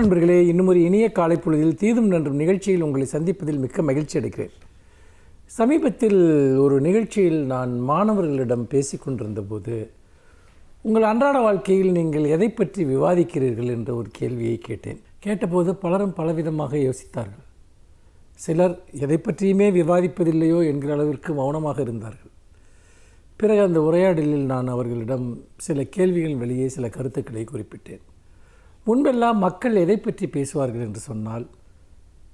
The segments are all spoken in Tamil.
நண்பர்களே, இன்னும் ஒரு இனிய காலை பொழுதில் தீதும் நன்றும் நிகழ்ச்சியில் உங்களை சந்திப்பதில் மிக்க மகிழ்ச்சி அடைகிறேன். சமீபத்தில் ஒரு நிகழ்ச்சியில் நான் மாணவர்களிடம் பேசிக்கொண்டிருந்த போது, உங்கள் அன்றாட வாழ்க்கையில் நீங்கள் எதை பற்றி விவாதிக்கிறீர்கள் என்ற ஒரு கேள்வியை கேட்டேன். கேட்டபோது பலரும் பலவிதமாக யோசித்தார்கள். சிலர் எதை பற்றியுமே விவாதிப்பதில்லையோ என்கிற அளவிற்கு மௌனமாக இருந்தார்கள். பிறகு அந்த உரையாடலில் நான் அவர்களிடம் சில கேள்விகள் வெளியே சில கருத்துக்களை குறிப்பிட்டேன். முன்பெல்லாம் மக்கள் எதை பற்றி பேசுவார்கள் என்று சொன்னால்,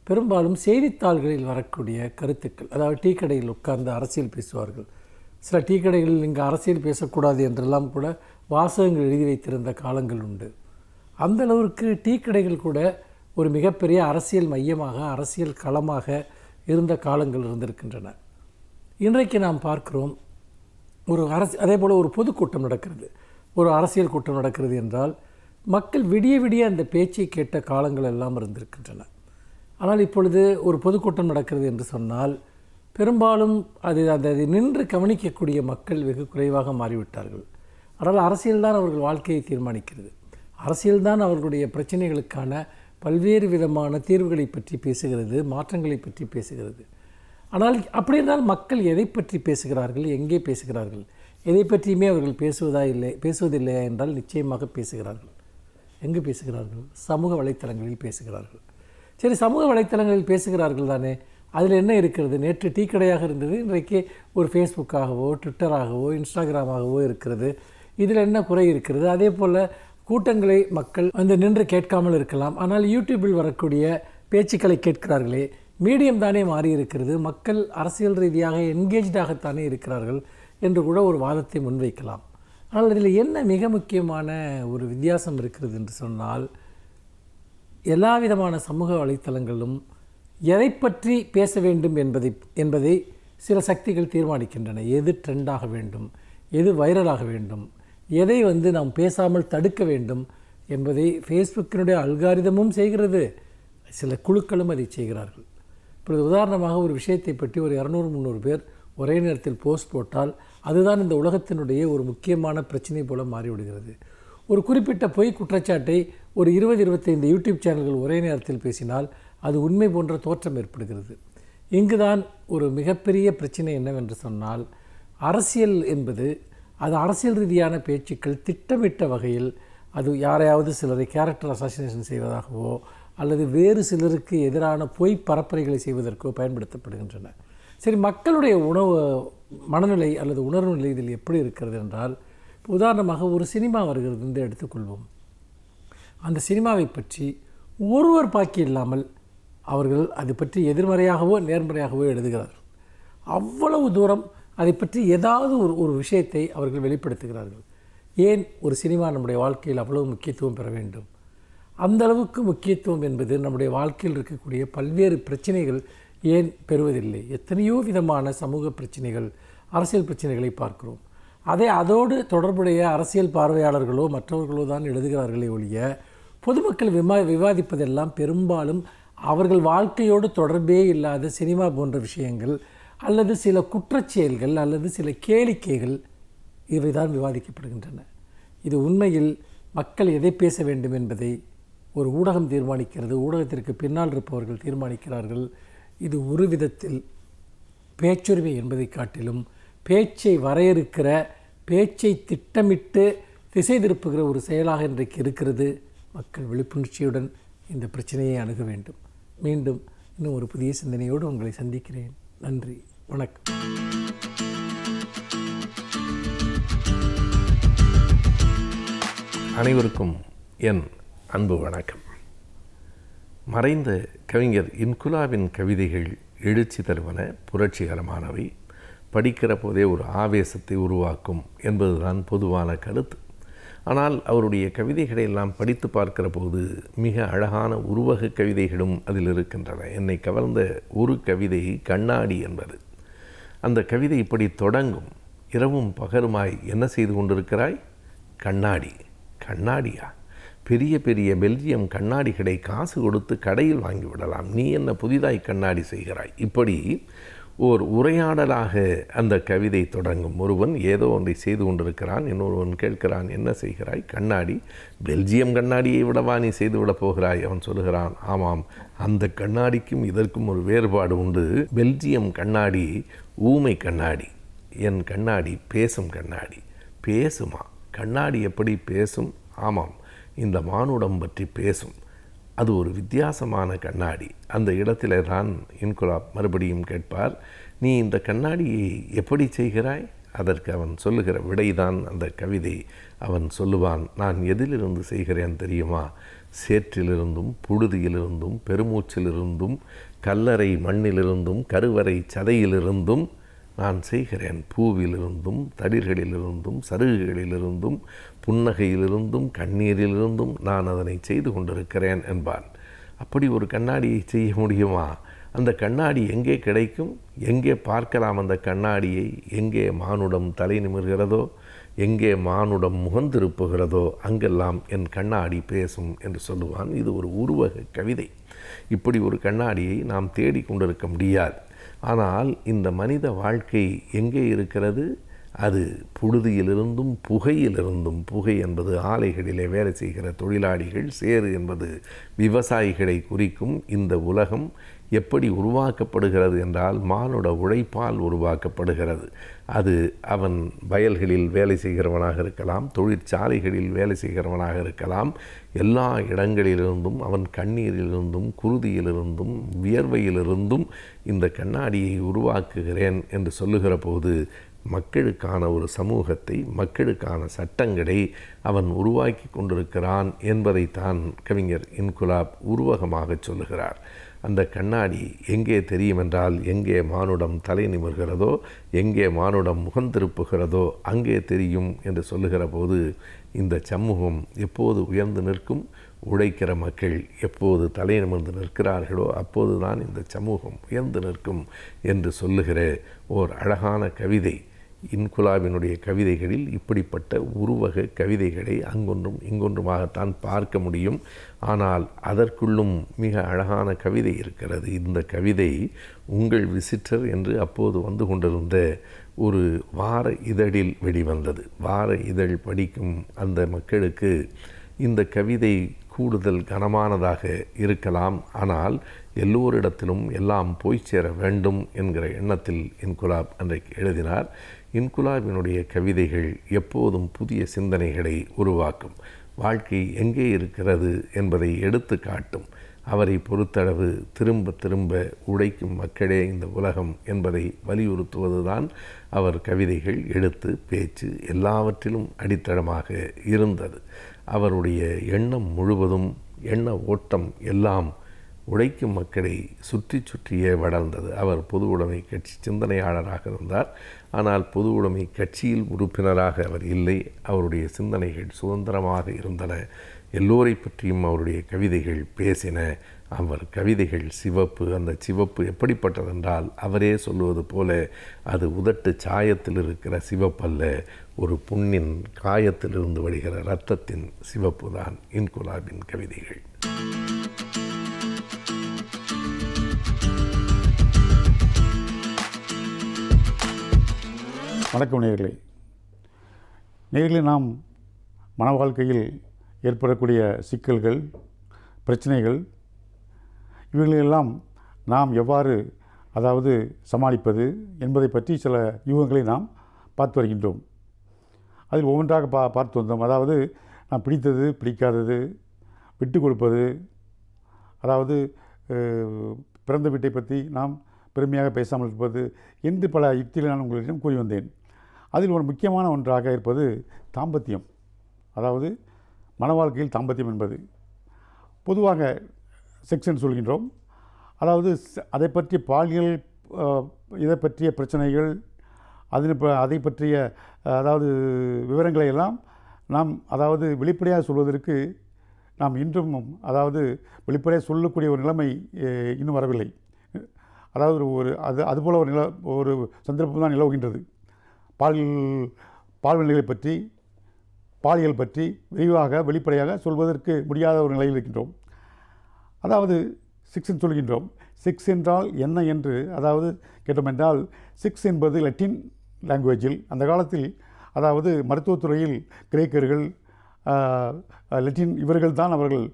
பெரும்பாலும் செய்தித்தாள்களில் வரக்கூடிய கருத்துக்கள், அதாவது டீ கடையில் உட்கார்ந்து அரசியல் பேசுவார்கள். சில டீ கடைகளில் இங்கே அரசியல் பேசக்கூடாது என்றெல்லாம் கூட வாசகங்கள் எழுதி வைத்திருந்த காலங்கள் உண்டு. அந்த அளவிற்கு டீ கடைகள் கூட ஒரு மிகப்பெரிய அரசியல் மையமாக, அரசியல் களமாக இருந்த காலங்கள் இருந்திருக்கின்றன. இன்றைக்கு நாம் பார்க்கிறோம், அதே போல் ஒரு பொதுக்கூட்டம் நடக்கிறது, ஒரு அரசியல் கூட்டம் நடக்கிறது என்றால் மக்கள் விடிய விடிய அந்த பேச்சை கேட்ட காலங்கள் எல்லாம் இருந்திருக்கின்றன. ஆனால் இப்பொழுது ஒரு பொதுக்கூட்டம் நடக்கிறது என்று சொன்னால் பெரும்பாலும் அதை நின்று கவனிக்கக்கூடிய மக்கள் வெகு குறைவாக மாறிவிட்டார்கள். ஆனால் அரசியல்தான் அவர்கள் வாழ்க்கையை தீர்மானிக்கிறது. அரசியல்தான் அவர்களுடைய பிரச்சனைகளுக்கான பல்வேறு விதமான தீர்வுகளை பற்றி பேசுகிறது, மாற்றங்களை பற்றி பேசுகிறது. ஆனால் அப்படி இருந்தால் மக்கள் எதை பற்றி பேசுகிறார்கள், எங்கே பேசுகிறார்கள்? எதை பற்றியுமே அவர்கள் பேசுவதில்லையா என்றால் நிச்சயமாக பேசுகிறார்கள். எங்கு பேசுகிறார்கள்? சமூக வலைத்தளங்களில் பேசுகிறார்கள். சரி, சமூக வலைத்தளங்களில் பேசுகிறார்கள் தானே, அதில் என்ன இருக்கிறது? நேற்று டீ கடையாக இருந்தது, இன்றைக்கு ஒரு ஃபேஸ்புக்காகவோ ட்விட்டராகவோ இன்ஸ்டாகிராமாகவோ இருக்கிறது. இதில் என்ன குறை இருக்கிறது? அதே போல் கூட்டங்களை மக்கள் வந்து நின்று கேட்காமல் இருக்கலாம், ஆனால் யூடியூப்பில் வரக்கூடிய பேச்சுக்களை கேட்கிறார்களே, மீடியம் தானே மாறி இருக்கிறது, மக்கள் அரசியல் ரீதியாக என்கேஜ்டாகத்தானே இருக்கிறார்கள் என்று கூட ஒரு வாதத்தை முன்வைக்கலாம். ஆனால் இதில் என்ன மிக முக்கியமான ஒரு வித்தியாசம் இருக்கிறது என்று சொன்னால், எல்லா விதமான சமூக வலைத்தளங்களும் எதை பற்றி பேச வேண்டும் என்பதை சில சக்திகள் தீர்மானிக்கின்றன. எது ட்ரெண்டாக வேண்டும், எது வைரலாக வேண்டும், எதை நாம் பேசாமல் தடுக்க வேண்டும் என்பதை ஃபேஸ்புக்கினுடைய அல்காரிதமும் செய்கிறது, சில குழுக்களும் அதை செய்கிறார்கள். இப்பொழுது உதாரணமாக ஒரு விஷயத்தை பற்றி ஒரு 200-300 பேர் ஒரே நேரத்தில் போஸ்ட் போட்டால் அதுதான் இந்த உலகத்தினுடைய ஒரு முக்கியமான பிரச்சனை போல மாறிவிடுகிறது. ஒரு குறிப்பிட்ட பொய் குற்றச்சாட்டை ஒரு 20-25 யூடியூப் சேனல்கள் ஒரே நேரத்தில் பேசினால் அது உண்மை போன்ற தோற்றம் ஏற்படுகிறது. இங்குதான் ஒரு மிகப்பெரிய பிரச்சனை என்னவென்று சொன்னால், அரசியல் என்பது அது அரசியல் ரீதியான பேச்சுக்கள் திட்டமிட்ட வகையில் அது யாரையாவது சிலரை கேரக்டர் அசாசினேஷன் செய்வதாகவோ அல்லது வேறு சிலருக்கு எதிரான பொய் பரப்புரைகளை செய்வதற்கோ பயன்படுத்தப்படுகின்றன. சரி, மக்களுடைய மனநிலை அல்லது உணர்வு நிலை இதில் எப்படி இருக்கிறது என்றால், உதாரணமாக ஒரு சினிமா வருகிறது என்று எடுத்துக்கொள்வோம். அந்த சினிமாவை பற்றி ஒருவர் பாக்கி இல்லாமல் அவர்கள் அதை பற்றி எதிர்மறையாகவோ நேர்மறையாகவோ எழுதுகிறார்கள். அவ்வளவு தூரம் அதை பற்றி ஏதாவது ஒரு விஷயத்தை அவர்கள் வெளிப்படுத்துகிறார்கள். ஏன் ஒரு சினிமா நம்முடைய வாழ்க்கையில் அவ்வளவு முக்கியத்துவம் பெற வேண்டும்? அந்த அளவுக்கு முக்கியத்துவம் என்பது நம்முடைய வாழ்க்கையில் இருக்கக்கூடிய பல்வேறு பிரச்சனைகள் ஏன் பெறுவதில்லை? எத்தனையோ விதமான சமூக பிரச்சனைகள், அரசியல் பிரச்சனைகளை பார்க்கிறோம். அதோடு தொடர்புடைய அரசியல் பார்வையாளர்களோ மற்றவர்களோ தான் எழுதுகிறார்களே ஒழிய, பொதுமக்கள் விவாதிப்பதெல்லாம் பெரும்பாலும் அவர்கள் வாழ்க்கையோடு தொடர்பே இல்லாத சினிமா போன்ற விஷயங்கள் அல்லது சில குற்றச்செயல்கள் அல்லது சில கேளிக்கைகள், இவை தான் விவாதிக்கப்படுகின்றன. இது உண்மையில் மக்கள் எதை பேச வேண்டும் என்பதை ஒரு ஊடகம் தீர்மானிக்கிறது, ஊடகத்திற்கு பின்னால் இருப்பவர்கள் தீர்மானிக்கிறார்கள். இது ஒரு விதத்தில் பேச்சுரிமை என்பதை காட்டிலும் பேச்சை வரையறுக்கிற, பேச்சை திட்டமிட்டு திசை திருப்புகிற ஒரு செயலாக இன்றைக்கு இருக்கிறது. மக்கள் விழிப்புணர்ச்சியுடன் இந்த பிரச்சனையை அணுக வேண்டும். மீண்டும் இன்னும் ஒரு புதிய சிந்தனையோடு உங்களை சந்திக்கிறேன். நன்றி, வணக்கம். அனைவருக்கும் என் அன்பு வணக்கம். மறைந்த கவிஞர் இன்குலாவின் கவிதைகள் எழுச்சி தருவன, புரட்சிகரமானவை, படிக்கிற போதே ஒரு ஆவேசத்தை உருவாக்கும் என்பதுதான் பொதுவான கருத்து. ஆனால் அவருடைய கவிதைகளை எல்லாம் படித்து பார்க்கிற போது மிக அழகான உருவக கவிதைகளும் அதில் இருக்கின்றன. என்னை கவர்ந்த ஒரு கவிதை கண்ணாடி என்பது. அந்த கவிதை இப்படி தொடங்கும்: இரவும் பகருமாய் என்ன செய்து கொண்டிருக்கிறாய்? கண்ணாடி. கண்ணாடியா? பெரிய பெரிய பெல்ஜியம் கண்ணாடிகளை காசு கொடுத்து கடையில் வாங்கிவிடலாம், நீ என்ன புதிதாய் கண்ணாடி செய்கிறாய்? இப்படி ஓர் உரையாடலாக அந்த கவிதை தொடங்கும். ஒருவன் ஏதோ ஒன்றை செய்து கொண்டிருக்கிறான், இன்னொருவன் கேட்கிறான், என்ன செய்கிறாய்? கண்ணாடி. பெல்ஜியம் கண்ணாடியை விடவா நீ செய்துவிடப் போகிறாய்? அவன் சொல்லுகிறான், ஆமாம், அந்த கண்ணாடிக்கும் இதற்கும் ஒரு வேறுபாடு உண்டு. பெல்ஜியம் கண்ணாடி ஊமை கண்ணாடி, என் கண்ணாடி பேசும் கண்ணாடி. பேசுமா? கண்ணாடி எப்படி பேசும்? ஆமாம், இந்த மானுடம் பற்றி பேசும். அது ஒரு வித்தியாசமான கண்ணாடி. அந்த இடத்திலே தான் இன்குலாப் மறுபடியும் கேட்பார், நீ இந்த கண்ணாடியை எப்படி செய்கிறாய்? அதற்கு அவன் சொல்லுகிற விடைதான் அந்த கவிதை. அவன் சொல்லுவான், நான் எதிலிருந்து செய்கிறேன் தெரியுமா? சேற்றிலிருந்தும், புழுதியிலிருந்தும், பெருமூச்சிலிருந்தும், கல்லறை மண்ணிலிருந்தும், கருவறை சதையிலிருந்தும் நான் செய்கிறேன். பூவிலிருந்தும், தளிர்களிலிருந்தும், சருகுகளிலிருந்தும், புன்னகையிலிருந்தும், கண்ணீரிலிருந்தும் நான் அதனை செய்து கொண்டிருக்கிறேன் என்பான். அப்படி ஒரு கண்ணாடியை செய்ய முடியுமா? அந்த கண்ணாடி எங்கே கிடைக்கும்? எங்கே பார்க்கலாம் அந்த கண்ணாடியை? எங்கே மானுடம் தலை நிமிர்கிறதோ, எங்கே மானுடம் முகந்திருப்புகிறதோ அங்கெல்லாம் என் கண்ணாடி பேசும் என்று சொல்லுவான். இது ஒரு உருவக கவிதை. இப்படி ஒரு கண்ணாடியை நாம் தேடிக்கொண்டிருக்க முடியாது. ஆனால் இந்த மனித வாழ்க்கை எங்கே இருக்கிறது? அது புழுதியிலிருந்தும் புகையிலிருந்தும், புகை என்பது ஆலைகளிலே வேலை செய்கிற தொழிலாளிகள், சேறு என்பது விவசாயிகளை குறிக்கும். இந்த உலகம் எப்படி உருவாக்கப்படுகிறது என்றால் மானுட உழைப்பால் உருவாக்கப்படுகிறது. அது அவன் வயல்களில் வேலை செய்கிறவனாக இருக்கலாம், தொழிற்சாலைகளில் வேலை செய்கிறவனாக இருக்கலாம். எல்லா இடங்களிலிருந்தும் அவன் கண்ணீரிலிருந்தும், குருதியிலிருந்தும், வியர்வையிலிருந்தும் இந்த கண்ணாடியை உருவாக்குகிறேன் என்று சொல்லுகிற போது மக்களுக்கான ஒரு சமூகத்தை, மக்களுக்கான சட்டங்களை அவன் உருவாக்கி கொண்டிருக்கிறான் என்பதைத்தான் கவிஞர் இன்குலாப் உருவகமாக சொல்லுகிறார். அந்த கண்ணாடி எங்கே தெரியும் என்றால், எங்கே மானுடம் தலை நிமிர்கிறதோ, எங்கே மானுடம் முகந்திருப்புகிறதோ அங்கே தெரியும் என்று சொல்லுகிற போது இந்த சமூகம் எப்போது உயர்ந்து நிற்கும்? உழைக்கிற மக்கள் எப்போது தலை நிமிர்ந்து நிற்கிறார்களோ அப்போது தான் இந்த சமூகம் உயர்ந்து நிற்கும் என்று சொல்லுகிற ஓர் அழகான கவிதை. இன்குலாபினுடைய கவிதைகளில் இப்படிப்பட்ட உருவக கவிதைகளை அங்கொன்றும் இங்கொன்றுமாகத்தான் பார்க்க முடியும். ஆனால் அதற்குள்ளும் மிக அழகான கவிதை இருக்கிறது. இந்த கவிதை உங்கள் விசிட்டர் என்று அப்போது வந்து கொண்டிருந்த ஒரு வார இதழில் வெளிவந்தது. வார இதழ் படிக்கும் அந்த மக்களுக்கு இந்த கவிதை கூடுதல் கனமானதாக இருக்கலாம். ஆனால் எல்லோரிடத்திலும் எல்லாம் போய் சேர வேண்டும் என்கிற எண்ணத்தில் இன்குலாப் அன்றைக்கு எழுதினார். இன்குலாபினுடைய கவிதைகள் எப்போதும் புதிய சிந்தனைகளை உருவாக்கும். வாழ்க்கை எங்கே இருக்கிறது என்பதை எடுத்து காட்டும். அவரை பொறுத்தளவு திரும்ப திரும்ப உழைக்கும் மக்களே இந்த உலகம் என்பதை வலியுறுத்துவதுதான் அவர் கவிதைகள், எழுத்து, பேச்சு எல்லாவற்றிலும் அடித்தளமாக இருந்தது. அவருடைய எண்ணம் முழுவதும், எண்ண ஓட்டம் எல்லாம் உழைக்கும் மக்களை சுற்றி சுற்றியே வளர்ந்தது. அவர் பொது உடைமை கட்சி சிந்தனையாளராக இருந்தார். ஆனால் பொது உடைமை கட்சியில் உறுப்பினராக அவர் இல்லை. அவருடைய சிந்தனைகள் சுதந்திரமாக இருந்தன. எல்லோரை பற்றியும் அவருடைய கவிதைகள் பேசின. அவர் கவிதைகள் சிவப்பு. அந்த சிவப்பு எப்படிப்பட்டதென்றால் அவரே சொல்லுவது போல அது உதட்டு சாயத்தில் இருக்கிற சிவப்பல்ல, ஒரு புண்ணின் காயத்திலிருந்து வழிகிற இரத்தத்தின் சிவப்பு தான் இன்குலாபின் கவிதைகள். வணக்கம் நேயர்களே, நாம் மன வாழ்க்கையில் ஏற்படக்கூடிய சிக்கல்கள், பிரச்சனைகள், இவைகளெல்லாம் நாம் எவ்வாறு சமாளிப்பது என்பதை பற்றி சில யூகங்களை நாம் பார்த்து வருகின்றோம். அதில் ஒவ்வொன்றாக பார்த்து வந்தோம். நாம் பிடித்தது, பிடிக்காதது, விட்டு கொடுப்பது, பிறந்த வீட்டை பற்றி நாம் பெருமையாக பேசாமல் இருப்பது என்று பல யுக்திகளை நான் உங்களிடம் கூறி வந்தேன். அதில் ஒரு முக்கியமான ஒன்றாக இருப்பது தாம்பத்தியம். மன வாழ்க்கையில் தாம்பத்தியம் என்பது பொதுவாக செக்ஸ் என்று சொல்கின்றோம். அதை பற்றிய பாலியல், இதை பற்றிய பிரச்சனைகள், அதை பற்றிய விவரங்களை எல்லாம் நாம் வெளிப்படையாக சொல்வதற்கு நாம் இன்றும் வெளிப்படையாக சொல்லக்கூடிய ஒரு நிலைமை இன்னும் வரவில்லை. அதுபோல் ஒரு சந்தர்ப்பம் தான் நிலவுகின்றது. பால்நிலைகளை பற்றி, பாலியல் பற்றி விரிவாக வெளிப்படையாக சொல்வதற்கு முடியாத ஒரு நிலையில் இருக்கின்றோம். 6 சொல்கின்றோம். 6 என்றால் என்ன என்று அதாவது கேட்டோம் என்றால் 6 என்பது லத்தீன் லாங்குவேஜில் அந்த காலத்தில் அதாவது மருத்துவத்துறையில் கிரேக்கர்கள் லத்தீன் இவர்கள் தான் அவர்கள்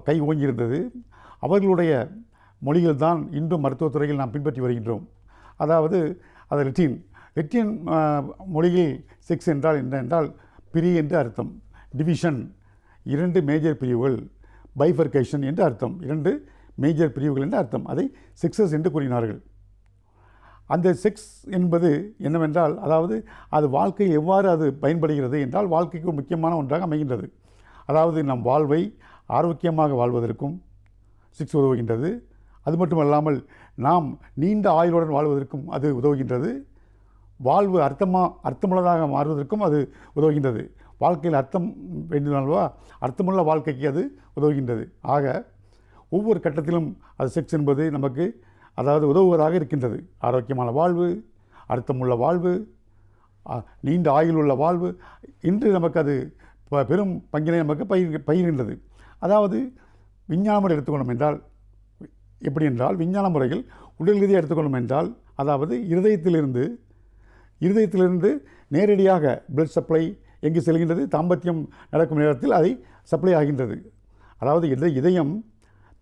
கை ஓங்கியிருந்தது. அவர்களுடைய மொழிகள் தான் இன்றும் மருத்துவத்துறையில் நாம் பின்பற்றி வருகின்றோம். அதாவது அது லத்தீன் மொழியில் 6 என்றால் என்ன என்றால் பிரி என்று அர்த்தம், டிவிஷன் 2 மேஜர் பிரிவுகள், பைஃபர்கேஷன் என்று அர்த்தம், 2 மேஜர் பிரிவுகள் என்று அர்த்தம். அதை 6s என்று கூறினார்கள். அந்த 6 என்பது என்னவென்றால் அதாவது அது வாழ்க்கையில் எவ்வாறு அது பயன்படுகிறது என்றால் வாழ்க்கைக்கு முக்கியமான ஒன்றாக அமைகின்றது. அதாவது நம் வாழ்வை ஆரோக்கியமாக வாழ்வதற்கும் 6 உதவுகின்றது. அது மட்டுமல்லாமல் நாம் நீண்ட ஆயுளுடன் வாழ்வதற்கும் அது உதவுகின்றது. வாழ்வு அர்த்தமுள்ளதாக மாறுவதற்கும் அது உதவுகின்றது. வாழ்க்கையில் அர்த்தம் வேண்டுமானவா, அர்த்தமுள்ள வாழ்க்கைக்கு அது உதவுகின்றது. ஆக ஒவ்வொரு கட்டத்திலும் அது 6 என்பது நமக்கு அதாவது உதவுவதாக இருக்கின்றது. ஆரோக்கியமான வாழ்வு, அர்த்தமுள்ள வாழ்வு, நீண்ட ஆயுளுள்ள வாழ்வு இன்று நமக்கு அது பெரும் பங்கினை நமக்கு பகிர்கின்றது. அதாவது விஞ்ஞான முறை எடுத்துக்கொண்டோம் என்றால் எப்படி என்றால் விஞ்ஞான முறையில் உடல் ரீதியாக எடுத்துக்கொண்டோம் என்றால் அதாவது இருதயத்திலிருந்து நேரடியாக பிளட் சப்ளை எங்கு செல்கின்றது, தாம்பத்தியம் நடக்கும் நேரத்தில் அதை சப்ளை ஆகின்றது. அதாவது இதயம்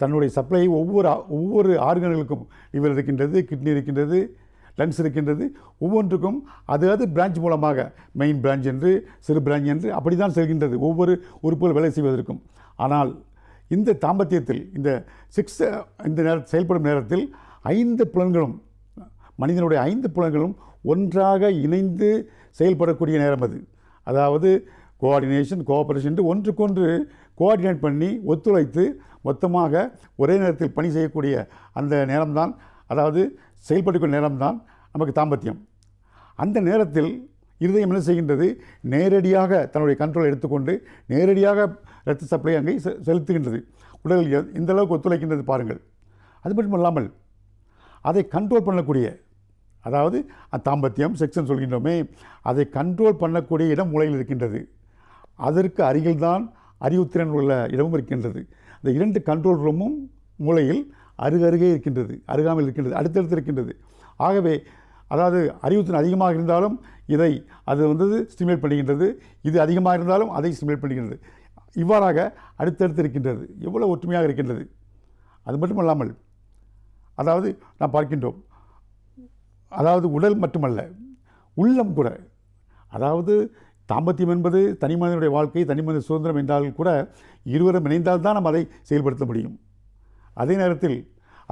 தன்னுடைய சப்ளை ஒவ்வொரு ஆர்கன்களுக்கும் லிவர் இருக்கின்றது, கிட்னி இருக்கின்றது, லங்ஸ் இருக்கின்றது, ஒவ்வொன்றுக்கும் அது பிரான்ச் மூலமாக மெயின் பிரான்ச் என்று சிறு பிரான்ச் என்று அப்படி தான் செல்கின்றது ஒவ்வொரு உறுப்புகள் வேலை செய்வதற்கும். ஆனால் இந்த தாம்பத்தியத்தில் இந்த 6 இந்த செயல்படும் நேரத்தில் 5 புலன்களும் மனிதனுடைய 5 புலன்களும் ஒன்றாக இணைந்து செயல்படக்கூடிய நேரம் அது. அதாவது கோஆர்டினேஷன், கோஆபரேஷன் என்று ஒன்றுக்கொன்று கோஆர்டினேட் பண்ணி ஒத்துழைத்து மொத்தமாக ஒரே நேரத்தில் பணி செய்யக்கூடிய அந்த நேரம்தான், அதாவது செயல்படக்கூடிய நேரம்தான் நமக்கு தாம்பத்தியம். அந்த நேரத்தில் இருதயம் என்ன செய்கின்றது, நேரடியாக தன்னுடைய கண்ட்ரோல் எடுத்துக்கொண்டு நேரடியாக இரத்த சப்ளை அங்கே செலுத்துகின்றது. உடல் இந்த அளவுக்கு ஒத்துழைக்கின்றது பாருங்கள். அது மட்டும் இல்லாமல் அதை கண்ட்ரோல் பண்ணக்கூடிய, அதாவது தாம்பத்தியம் செக்ஷன் சொல்கின்றோமே, அதை கண்ட்ரோல் பண்ணக்கூடிய இடம் மூளையில் இருக்கின்றது. அதற்கு அருகில்தான் அறிவுத்திறன் உள்ள இடமும் இருக்கின்றது. இந்த 2 கண்ட்ரோல் ரூமும் மூளையில் அருகருகே இருக்கின்றது, அருகாமல் இருக்கின்றது, அடுத்தடுத்து இருக்கின்றது. ஆகவே அதாவது அறிவுத்திறன் அதிகமாக இருந்தாலும் அது ஸ்டிமுலேட் பண்ணுகின்றது, இது அதிகமாக இருந்தாலும் அதை ஸ்டிமுலேட் பண்ணுகின்றது. இவ்வாறாக அடுத்தடுத்து இருக்கின்றது. எவ்வளோ ஒற்றுமையாக இருக்கின்றது. அது மட்டுமல்லாமல் அதாவது நாம் பார்க்கின்றோம், அதாவது உடல் மட்டுமல்ல உள்ளம் கூட, அதாவது தாம்பத்தியம் என்பது தனி மனிதனுடைய வாழ்க்கை, தனி மனித சுதந்திரம் என்றால் கூட இருவரும் இணைந்தால்தான் நாம் அதை செயல்படுத்த முடியும். அதே நேரத்தில்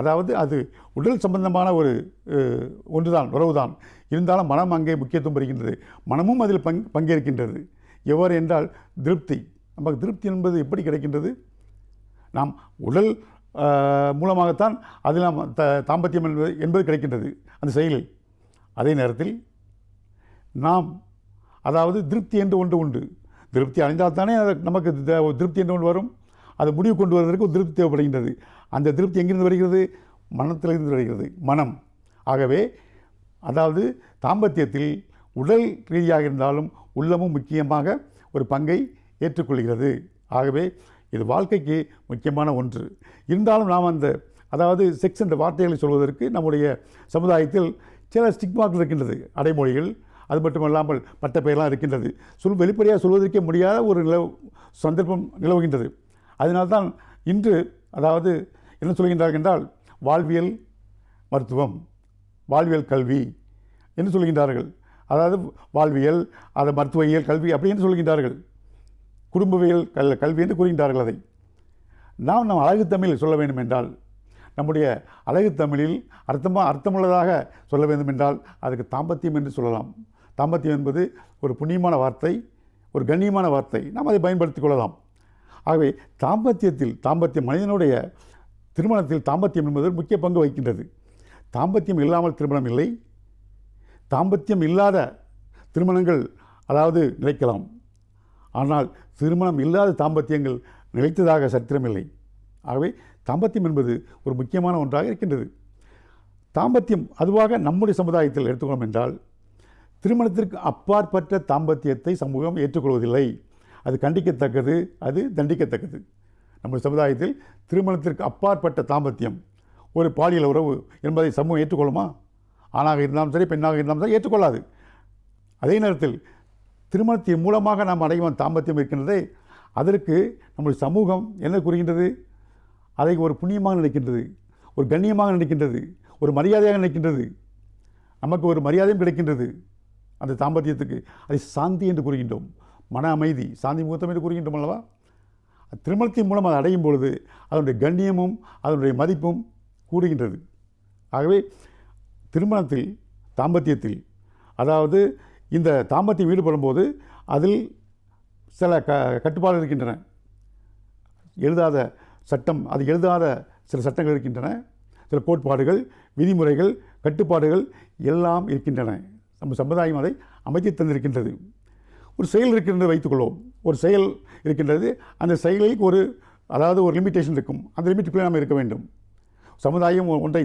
அதாவது அது உடல் சம்பந்தமான ஒரு ஒன்றுதான், உறவுதான். இருந்தாலும் மனம் அங்கே முக்கியத்துவம் பெறுகின்றது. மனமும் அதில் பங்கேற்கின்றது. எவ்வாறு என்றால் திருப்தி. நமக்கு திருப்தி என்பது எப்படி கிடைக்கின்றது, நாம் உடல் மூலமாகத்தான் அதில் நாம் தாம்பத்தியம் என்பது கிடைக்கின்றது அந்த செயலில். அதே நேரத்தில் நாம் அதாவது திருப்தி என்று ஒன்று உண்டு. திருப்தி அடைந்தால் தானே நமக்கு திருப்தி என்று ஒன்று வரும். அது முடிவு கொண்டு வருவதற்கு திருப்தி தேவைப்படுகின்றது. அந்த திருப்தி எங்கிருந்து வருகிறது, மனத்திலிருந்து வருகிறது, மனம். ஆகவே அதாவது தாம்பத்தியத்தில் உடல் ரீதியாக இருந்தாலும் உள்ளமும் முக்கியமாக ஒரு பங்கை ஏற்றுக்கொள்கிறது. ஆகவே இது வாழ்க்கைக்கு முக்கியமான ஒன்று. இருந்தாலும் நாம் அதாவது செக்ஸ் என்ற வார்த்தைகளை சொல்வதற்கு நம்முடைய சமுதாயத்தில் சில ஸ்டிக்மாக்கள் இருக்கின்றது, அடைமொழிகள். அது மட்டுமல்லாமல் பட்ட பெயரெலாம் இருக்கின்றது. வெளிப்படையாக சொல்வதற்கே முடியாத ஒரு சந்தர்ப்பம் நிலவுகின்றது. அதனால்தான் இன்று அதாவது என்ன சொல்கின்றார்கள் என்றால் வாழ்வியல் மருத்துவம், வாழ்வியல் கல்வி என்று சொல்கின்றார்கள். அதாவது வாழ்வியல், அது மருத்துவவியல் கல்வி அப்படி என்று சொல்கின்றார்கள். குடும்பவியல் கல்வி என்று கூறுகின்றார்கள். அதை நாம் அழகு தமிழில் சொல்ல வேண்டும் என்றால், நம்முடைய அழகு தமிழில் அர்த்தமுள்ளதாக சொல்ல வேண்டும் என்றால் அதுக்கு தாம்பத்தியம் என்று சொல்லலாம். தாம்பத்தியம் என்பது ஒரு புண்ணியமான வார்த்தை, ஒரு கண்ணியமான வார்த்தை. நாம் அதை பயன்படுத்திக் கொள்ளலாம். ஆகவே தாம்பத்தியம் மனிதனுடைய திருமணத்தில் தாம்பத்தியம் என்பது முக்கிய பங்கு வகிக்கின்றது. தாம்பத்தியம் இல்லாமல் திருமணம் இல்லை. தாம்பத்தியம் இல்லாத திருமணங்கள் அதாவது நிலைக்கலாம். ஆனால் திருமணம் இல்லாத தாம்பத்தியங்கள் நிலைத்ததாக சரித்திரமில்லை. ஆகவே தாம்பத்தியம் என்பது ஒரு முக்கியமான ஒன்றாக இருக்கின்றது. தாம்பத்தியம் அதுவாக நம்முடைய சமுதாயத்தில் எடுத்துக்கொள்ளும் என்றால் திருமணத்திற்கு அப்பாற்பட்ட தாம்பத்தியத்தை சமூகம் ஏற்றுக்கொள்வதில்லை. அது கண்டிக்கத்தக்கது, அது தண்டிக்கத்தக்கது. நம்ம சமுதாயத்தில் திருமணத்திற்கு அப்பாற்பட்ட தாம்பத்தியம் ஒரு பாலியல் உறவு என்பதை சமூகம் ஏற்றுக்கொள்ளுமா? ஆணாக இருந்தாலும் சரி, பெண்ணாக இருந்தாலும் சரி ஏற்றுக்கொள்ளாது. அதே நேரத்தில் திருமணத்தின் மூலமாக நாம் அடையும் தாம்பத்தியம் இருக்கின்றதே, அதற்கு நம்முடைய சமூகம் என்ன கூறுகின்றது? அதை ஒரு புண்ணியமாக நினைக்கின்றது, ஒரு கண்ணியமாக நினைக்கின்றது, ஒரு மரியாதையாக நினைக்கின்றது. நமக்கு ஒரு மரியாதையும் கிடைக்கின்றது அந்த தாம்பத்தியத்துக்கு. அதை சாந்தி என்று கூறுகின்றோம், மன அமைதி, சாந்தி முகூர்த்தம் என்று கூறுகின்றோம் அல்லவா? திருமணத்தின் மூலம் அதை அடையும் பொழுது அதனுடைய கண்ணியமும் அதனுடைய மதிப்பும் கூடுகின்றது. ஆகவே திருமணத்தில், தாம்பத்தியத்தில், அதாவது இந்த தாம்பத்தியம் ஈடுபடும் போது அதில் சில கட்டுப்பாடுகள் இருக்கின்றன. எழுதாத சட்டம், அது எழுதாத சில சட்டங்கள் இருக்கின்றன, சில கோட்பாடுகள், விதிமுறைகள், கட்டுப்பாடுகள் எல்லாம் இருக்கின்றன. நம்ம சமுதாயம் அதை அமைத்து தந்திருக்கின்றது. ஒரு செயல் இருக்கின்றது வைத்துக்கொள்வோம், ஒரு செயல் இருக்கின்றது, அந்த செயலில் ஒரு லிமிட்டேஷன் இருக்கும். அந்த லிமிட்டுக்குள்ளே நாம் இருக்க வேண்டும். சமுதாயம் ஒன்றை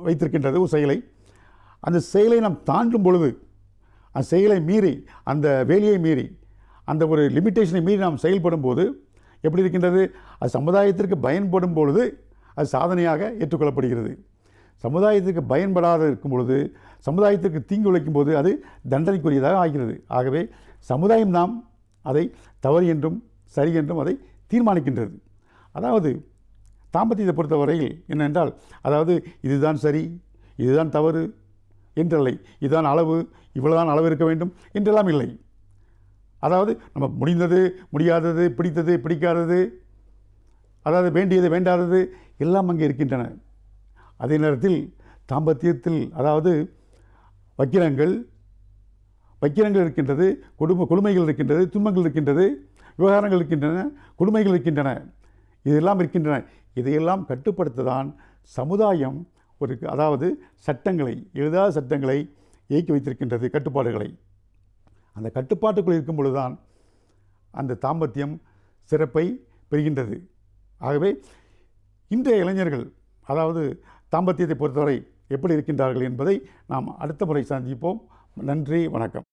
வைத்திருக்கின்றது, ஒரு செயலை. அந்த செயலை நாம் தாண்டும் பொழுது, அந்த செயலை மீறி, அந்த வேலையை மீறி, அந்த ஒரு லிமிட்டேஷனை மீறி நாம் செயல்படும் போது எப்படி இருக்கின்றது? அது சமுதாயத்திற்கு பயன்படும் பொழுது அது சாதனையாக ஏற்றுக்கொள்ளப்படுகிறது. சமுதாயத்திற்கு பயன்படாத இருக்கும் பொழுது, சமுதாயத்திற்கு தீங்கு விளைக்கும் போது அது தண்டனைக்குரியதாக ஆகிறது. ஆகவே சமுதாயம் நாம் அதை தவறு என்றும் சரி என்றும் அதை தீர்மானிக்கின்றது. அதாவது தாம்பத்தியத்தை பொறுத்தவரையில் என்னென்றால், அதாவது இதுதான் சரி, இதுதான் தவறு என்றில்லை, இதுதான் அளவு, இவ்வளவுதான் அளவு இருக்க வேண்டும் என்றெல்லாம் இல்லை. அதாவது நம்ம முடிந்தது, முடியாதது, பிடித்தது, பிடிக்காதது, அதாவது வேண்டியது, வேண்டாதது எல்லாம் அங்கே இருக்கின்றன. அதே நேரத்தில் தாம்பத்தியத்தில் அதாவது வக்கிரங்கள் இருக்கின்றது, கொடுமைகள் இருக்கின்றது, துன்பங்கள் இருக்கின்றது, விவகாரங்கள் இருக்கின்றன, கொடுமைகள் இருக்கின்றன, இதெல்லாம் இருக்கின்றன. இதையெல்லாம் கட்டுப்படுத்ததான் சமுதாயம் அதாவது சட்டங்களை, எழுதாத சட்டங்களை இயக்கி வைத்திருக்கின்றது, கட்டுப்பாடுகளை. அந்த கட்டுப்பாட்டுக்குள் இருக்கும் பொழுதுதான் அந்த தாம்பத்தியம் சிறப்பை பெறுகின்றது. ஆகவே இன்றைய இளைஞர்கள் அதாவது தாம்பத்தியத்தை பொறுத்தவரை எப்படி இருக்கின்றார்கள் என்பதை நாம் அடுத்த முறை சந்திப்போம். நன்றி, வணக்கம்.